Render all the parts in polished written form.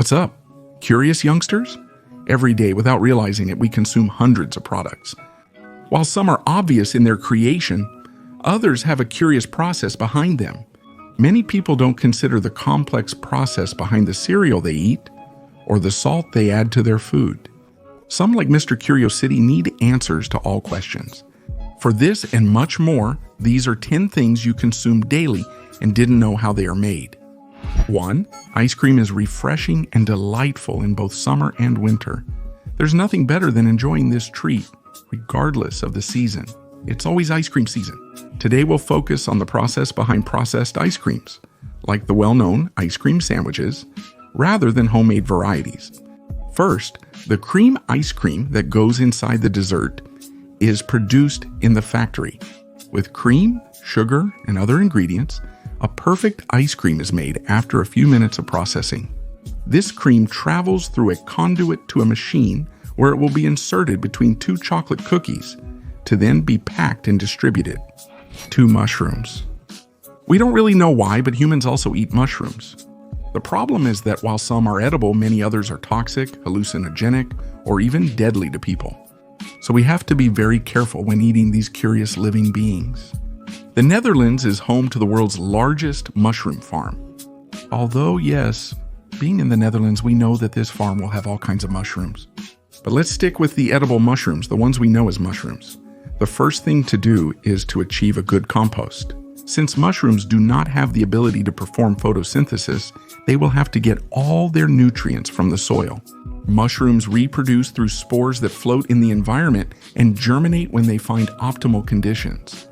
What's up? Curious youngsters? Every day, without realizing it, we consume hundreds of products. While some are obvious in their creation, others have a curious process behind them. Many people don't consider the complex process behind the cereal they eat or the salt they add to their food. Some, like Mr. Curiosity, need answers to all questions. For this and much more, these are 10 things you consume daily and didn't know how they are made. 1. Ice cream is refreshing and delightful in both summer and winter. There's nothing better than enjoying this treat, regardless of the season. It's always ice cream season. Today we'll focus on the process behind processed ice creams, like the well-known ice cream sandwiches, rather than homemade varieties. First, the cream ice cream that goes inside the dessert is produced in the factory. With cream, sugar, and other ingredients, a perfect ice cream is made after a few minutes of processing. This cream travels through a conduit to a machine where it will be inserted between 2 chocolate cookies to then be packed and distributed. 2 mushrooms. We don't really know why, but humans also eat mushrooms. The problem is that while some are edible, many others are toxic, hallucinogenic, or even deadly to people. So we have to be very careful when eating these curious living beings. The Netherlands is home to the world's largest mushroom farm. Although, yes, being in the Netherlands, we know that this farm will have all kinds of mushrooms. But let's stick with the edible mushrooms, the ones we know as mushrooms. The first thing to do is to achieve a good compost. Since mushrooms do not have the ability to perform photosynthesis, they will have to get all their nutrients from the soil. Mushrooms reproduce through spores that float in the environment and germinate when they find optimal conditions.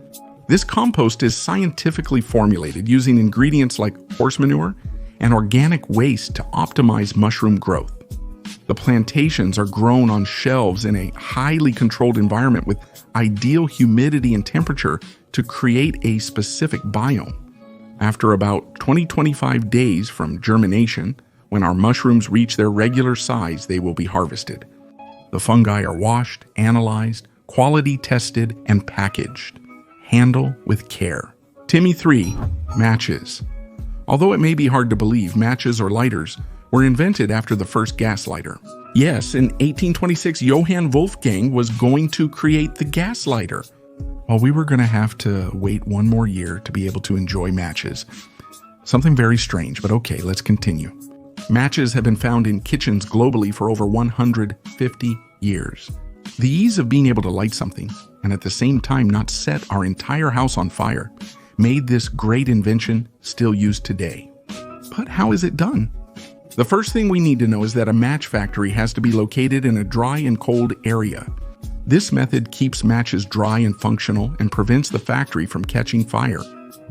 This compost is scientifically formulated using ingredients like horse manure and organic waste to optimize mushroom growth. The plantations are grown on shelves in a highly controlled environment with ideal humidity and temperature to create a specific biome. After about 20-25 days from germination, when our mushrooms reach their regular size, they will be harvested. The fungi are washed, analyzed, quality tested, and packaged. Handle with care. Timmy 3. Matches. Although it may be hard to believe, matches or lighters were invented after the first gas lighter. Yes, in 1826, Johann Wolfgang was going to create the gas lighter. Well, we were going to have to wait one more year to be able to enjoy matches. Something very strange, but okay, let's continue. Matches have been found in kitchens globally for over 150 years. The ease of being able to light something and at the same time not set our entire house on fire made this great invention still used today. But how is it done? The first thing we need to know is that a match factory has to be located in a dry and cold area. This method keeps matches dry and functional and prevents the factory from catching fire.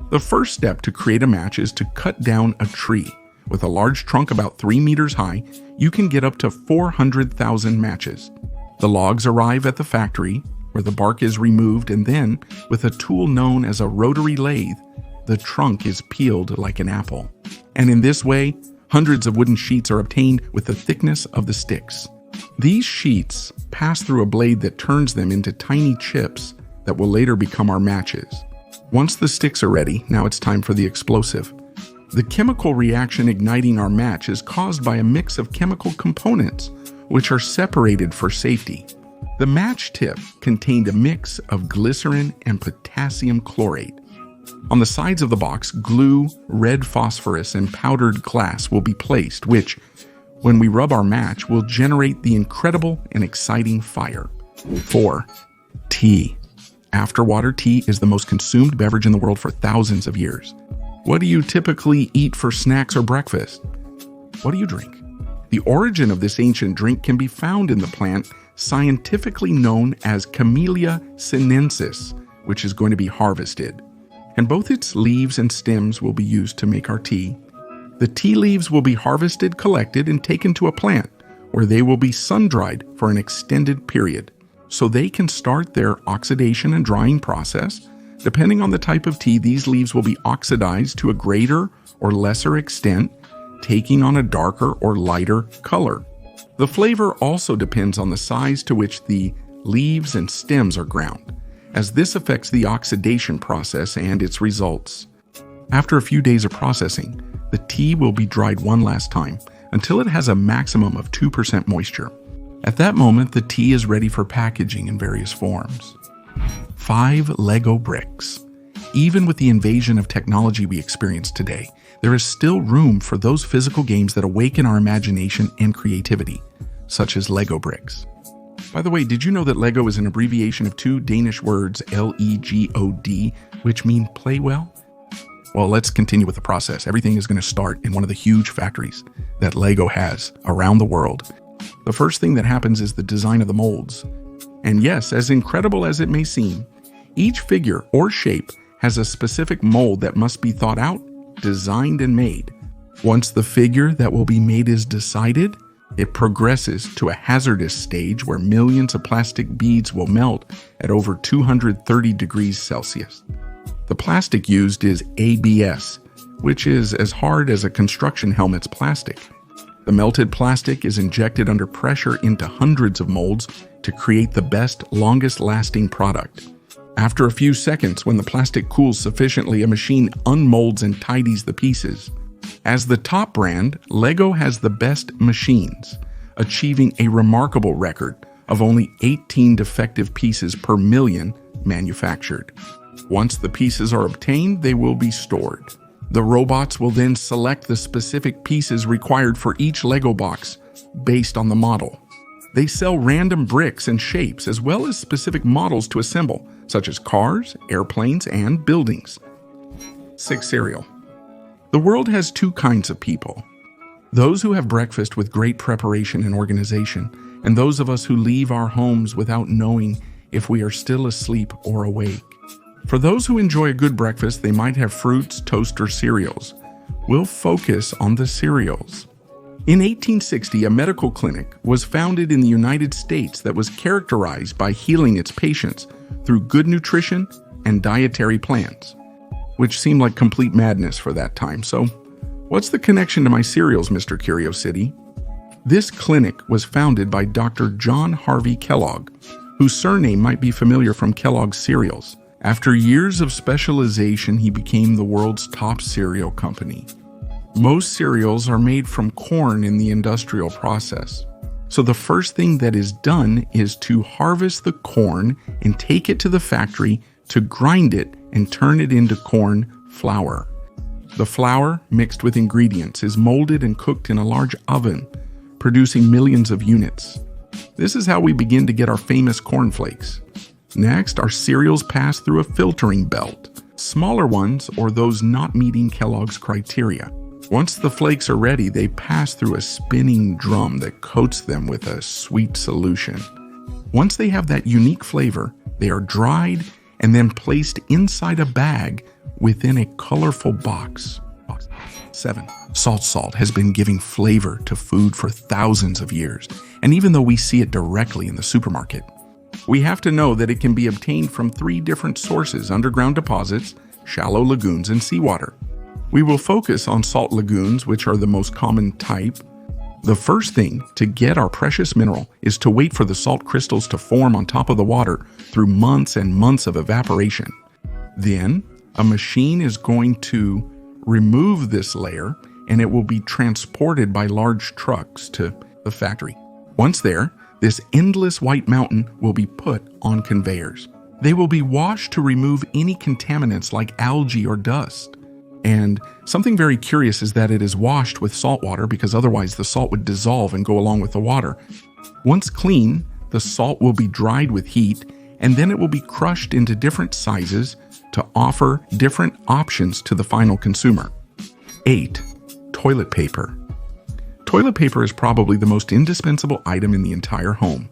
The first step to create a match is to cut down a tree. With a large trunk about 3 meters high, you can get up to 400,000 matches. The logs arrive at the factory, where the bark is removed, and then, with a tool known as a rotary lathe, the trunk is peeled like an apple. And in this way, hundreds of wooden sheets are obtained with the thickness of the sticks. These sheets pass through a blade that turns them into tiny chips that will later become our matches. Once the sticks are ready, now it's time for the explosive. The chemical reaction igniting our match is caused by a mix of chemical components, which are separated for safety. The match tip contained a mix of glycerin and potassium chlorate. On the sides of the box, glue, red phosphorus, and powdered glass will be placed, which, when we rub our match, will generate the incredible and exciting fire. 4. Tea. Afterwater tea is the most consumed beverage in the world for thousands of years. What do you typically eat for snacks or breakfast? What do you drink? The origin of this ancient drink can be found in the plant scientifically known as Camellia sinensis, which is going to be harvested. And both its leaves and stems will be used to make our tea. The tea leaves will be harvested, collected, and taken to a plant where they will be sun-dried for an extended period, so they can start their oxidation and drying process. Depending on the type of tea, these leaves will be oxidized to a greater or lesser extent, taking on a darker or lighter color. The flavor also depends on the size to which the leaves and stems are ground, as this affects the oxidation process and its results. After a few days of processing, the tea will be dried one last time, until it has a maximum of 2% moisture. At that moment, the tea is ready for packaging in various forms. 5 Lego bricks. Even with the invasion of technology we experience today, there is still room for those physical games that awaken our imagination and creativity, such as Lego bricks. By the way, did you know that Lego is an abbreviation of 2 Danish words, L-E-G-O-D, which mean play well? Well, let's continue with the process. Everything is going to start in one of the huge factories that Lego has around the world. The first thing that happens is the design of the molds. And yes, as incredible as it may seem, each figure or shape has a specific mold that must be thought out, designed, and made. Once the figure that will be made is decided, it progresses to a hazardous stage where millions of plastic beads will melt at over 230 degrees Celsius. The plastic used is ABS, which is as hard as a construction helmet's plastic. The melted plastic is injected under pressure into hundreds of molds to create the best, longest-lasting product. After a few seconds, when the plastic cools sufficiently, a machine unmolds and tidies the pieces. As the top brand, Lego has the best machines, achieving a remarkable record of only 18 defective pieces per million manufactured. Once the pieces are obtained, they will be stored. The robots will then select the specific pieces required for each Lego box based on the model. They sell random bricks and shapes as well as specific models to assemble, such as cars, airplanes, and buildings. 6 Cereal. The world has 2 kinds of people. Those who have breakfast with great preparation and organization, and those of us who leave our homes without knowing if we are still asleep or awake. For those who enjoy a good breakfast, they might have fruits, toast, or cereals. We'll focus on the cereals. In 1860, a medical clinic was founded in the United States that was characterized by healing its patients through good nutrition and dietary plans, which seemed like complete madness for that time. So, what's the connection to my cereals, Mr. Curiosity? This clinic was founded by Dr. John Harvey Kellogg, whose surname might be familiar from Kellogg's cereals. After years of specialization, he became the world's top cereal company. Most cereals are made from corn in the industrial process. So the first thing that is done is to harvest the corn and take it to the factory to grind it and turn it into corn flour. The flour, mixed with ingredients, is molded and cooked in a large oven, producing millions of units. This is how we begin to get our famous cornflakes. Next, our cereals pass through a filtering belt, smaller ones or those not meeting Kellogg's criteria. Once the flakes are ready, they pass through a spinning drum that coats them with a sweet solution. Once they have that unique flavor, they are dried and then placed inside a bag within a colorful box. 7. Salt has been giving flavor to food for thousands of years, and even though we see it directly in the supermarket, we have to know that it can be obtained from 3 different sources: underground deposits, shallow lagoons, and seawater. We will focus on salt lagoons, which are the most common type. The first thing to get our precious mineral is to wait for the salt crystals to form on top of the water through months and months of evaporation. Then, a machine is going to remove this layer, and it will be transported by large trucks to the factory. Once there, this endless white mountain will be put on conveyors. They will be washed to remove any contaminants like algae or dust. And something very curious is that it is washed with salt water because otherwise the salt would dissolve and go along with the water. Once clean, the salt will be dried with heat, and then it will be crushed into different sizes to offer different options to the final consumer. 8. Toilet paper. Toilet paper is probably the most indispensable item in the entire home.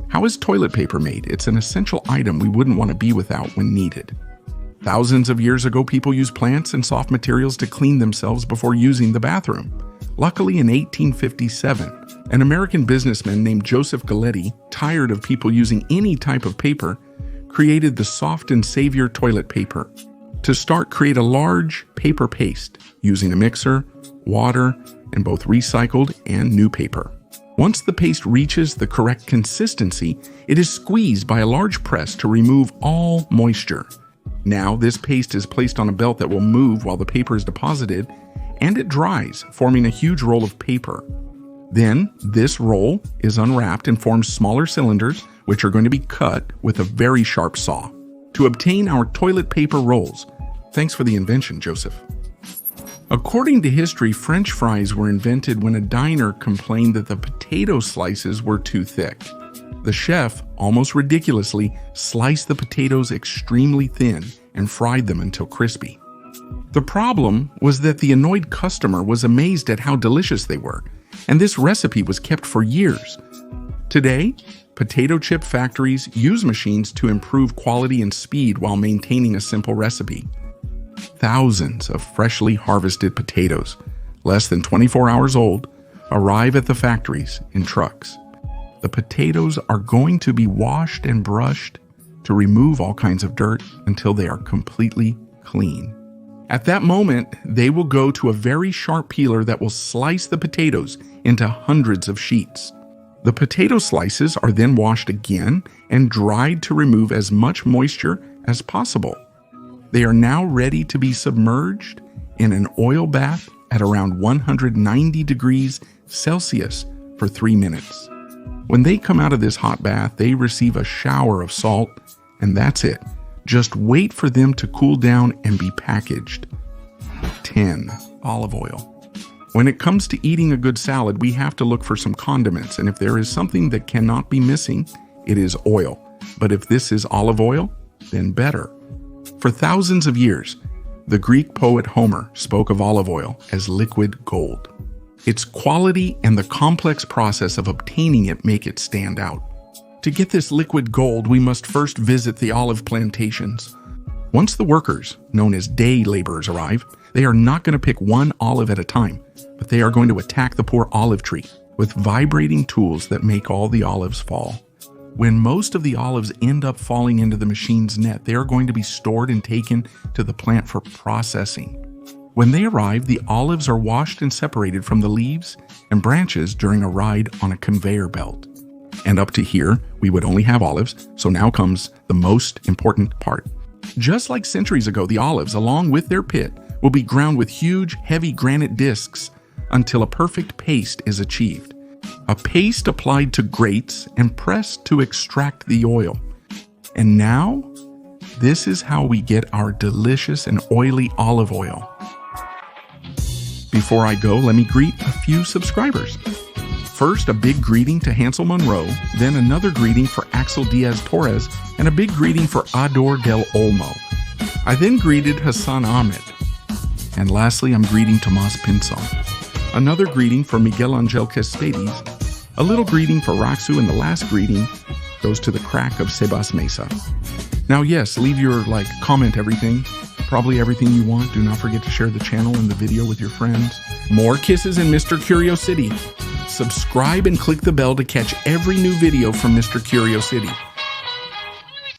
How is toilet paper made? It's an essential item we wouldn't want to be without when needed. Thousands of years ago, people used plants and soft materials to clean themselves before using the bathroom. Luckily, in 1857, an American businessman named Joseph Galletti, tired of people using any type of paper, created the Soft and Savior toilet paper. To start, create a large paper paste using a mixer, water, and both recycled and new paper. Once the paste reaches the correct consistency, it is squeezed by a large press to remove all moisture. Now, this paste is placed on a belt that will move while the paper is deposited, and it dries, forming a huge roll of paper. Then, this roll is unwrapped and forms smaller cylinders, which are going to be cut with a very sharp saw to obtain our toilet paper rolls. Thanks for the invention, Joseph. According to history, French fries were invented when a diner complained that the potato slices were too thick. The chef, almost ridiculously, sliced the potatoes extremely thin and fried them until crispy. The problem was that the annoyed customer was amazed at how delicious they were, and this recipe was kept for years. Today, potato chip factories use machines to improve quality and speed while maintaining a simple recipe. Thousands of freshly harvested potatoes, less than 24 hours old, arrive at the factories in trucks. The potatoes are going to be washed and brushed to remove all kinds of dirt until they are completely clean. At that moment, they will go to a very sharp peeler that will slice the potatoes into hundreds of sheets. The potato slices are then washed again and dried to remove as much moisture as possible. They are now ready to be submerged in an oil bath at around 190 degrees Celsius for 3 minutes. When they come out of this hot bath, they receive a shower of salt, and that's it. Just wait for them to cool down and be packaged. 10. Olive oil. When it comes to eating a good salad, we have to look for some condiments, and if there is something that cannot be missing, it is oil. But if this is olive oil, then better. For thousands of years, the Greek poet Homer spoke of olive oil as liquid gold. Its quality and the complex process of obtaining it make it stand out. To get this liquid gold, we must first visit the olive plantations. Once the workers, known as day laborers, arrive, they are not going to pick one olive at a time, but they are going to attack the poor olive tree with vibrating tools that make all the olives fall. When most of the olives end up falling into the machine's net, they are going to be stored and taken to the plant for processing. When they arrive, the olives are washed and separated from the leaves and branches during a ride on a conveyor belt. And up to here, we would only have olives, so now comes the most important part. Just like centuries ago, the olives, along with their pit, will be ground with huge, heavy granite discs until a perfect paste is achieved. A paste applied to grates and pressed to extract the oil. And now, this is how we get our delicious and oily olive oil. Before I go, let me greet a few subscribers. First, a big greeting to Hansel Monroe, then another greeting for Axel Diaz-Torres, and a big greeting for Ador del Olmo. I then greeted Hassan Ahmed. And lastly, I'm greeting Tomas Pinson. Another greeting for Miguel Angel Cespedes, a little greeting for Raxu, and the last greeting goes to the crack of Sebas Mesa. Now yes, leave your comment everything, probably everything you want. Do not forget to share the channel and the video with your friends. More kisses in Mr. Curiosity. Subscribe and click the bell to catch every new video from Mr. Curiosity.